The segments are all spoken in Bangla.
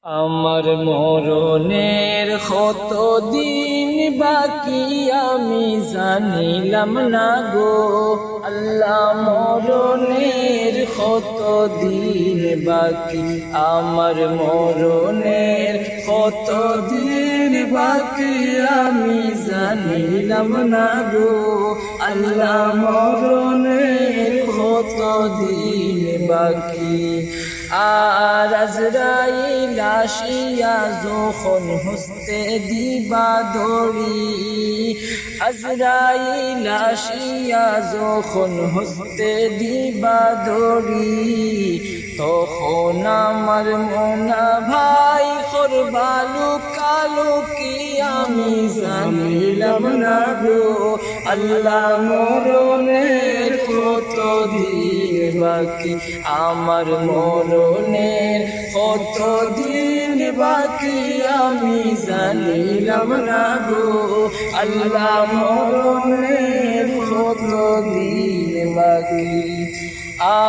আমার মরণের কত দিন বাকি আমি জানিলাম না গো আল্লাহ, মরণের কত দিন বাকি, আমার মরণের কত দিন বাকি আমি জানিলাম না গো আল্লাহ, মরণের কত দিন বাকি। আর আজরাইল আসিয়া যখন হস্তে দিবা দড়ি, আজরাইল আসিয়া যখন হস্তে দিবা দড়ি, তখন আমার মোনা ভাই করবা লুকালুকি আমি জানিলাম না গো আল্লাহ, মরণের কত দিন বাকি, আমার মরণের কত দিন বাকি আমি জানিলাম না গো আল্লাহ, মরণের কত দিন বাকি।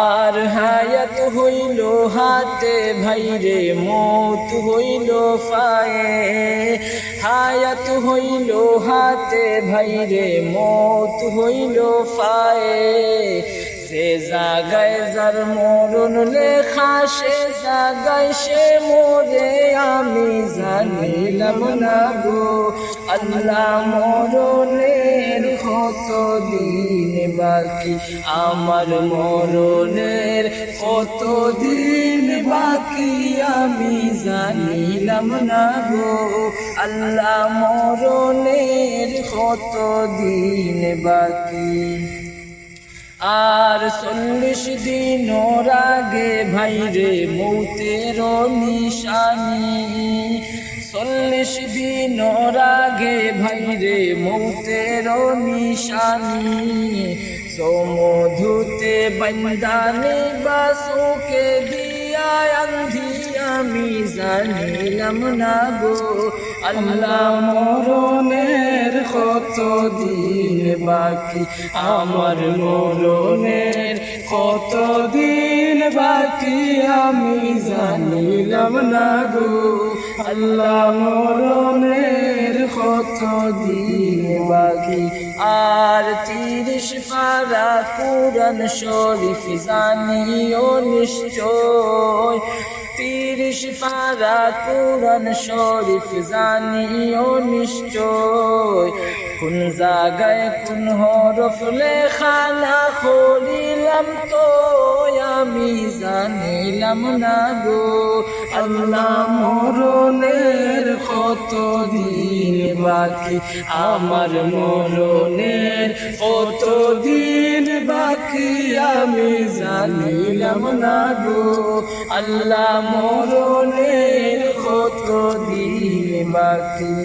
আর হায়াত হইল হাতে ভাইরে মৌত হইল পায়ে, হায়াত হইল হাতে ভাইরে মৌত হইল পায়ে, সে জাগায় যার মরণ লেখা সে জাগায় সে মোরে আমি জানিলাম না গো আল্লাহ, মরণের কত দিন বাকি, আমার মরণের কত দিন বাকি আমি জানিলাম না গো আল্লাহ, মরণের কত দিন বাকি। আর 40 দিন আগে ভাইরে মৌতের নিশানি, 40 দিন আগে ভাইরে মৌতের নিশানি, সমধুতে বন্দানি বাসুকে দিয়া আন্ধি আমি জানিলাম না গো আল্লাহ, মরণের কত দিন বাকি, আমার মরণের কত দিন বাকি আমি জানিলাম না গো আল্লাহ, মরণের কত দিন বাকি। আর 30 পারা কুরআন শরীফ জানিও নিশ্চয়, 30 পারা কুরআন শরীফ জানিও নিশ্চয়, কোন জায়গায় কোন হরফ লেখা না করিলাম তো আমি জানিলাম না গো আল্লাহ, মরণের কত দিন বাকি, আমার মরণের কত দিন বাকি আমি জানিলাম না গো আল্লাহ, মরণের কত দিন বাকি।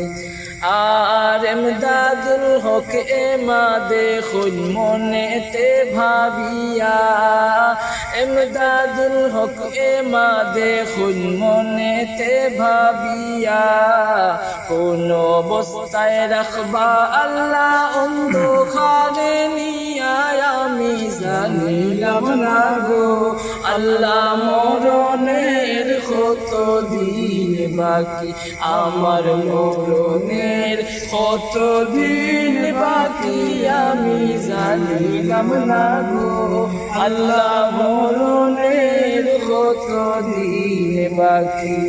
আর এমদাদুল হক এমাদে খুন মনেতে ভাবিয়া, এমদাদুল হক এমাদে খুন মনেতে ভাবিয়া, কোন অবস্থায় রাখবা আল্লাহ অন্ধকারে নিয়া আমি জানিলাম না গো আল্লাহ, মরণের কত দিন বাকি, আমার মরণের কত দিন বাকি আমি জানিলাম না গো আল্লাহ, মরণের কত দিন বাকি।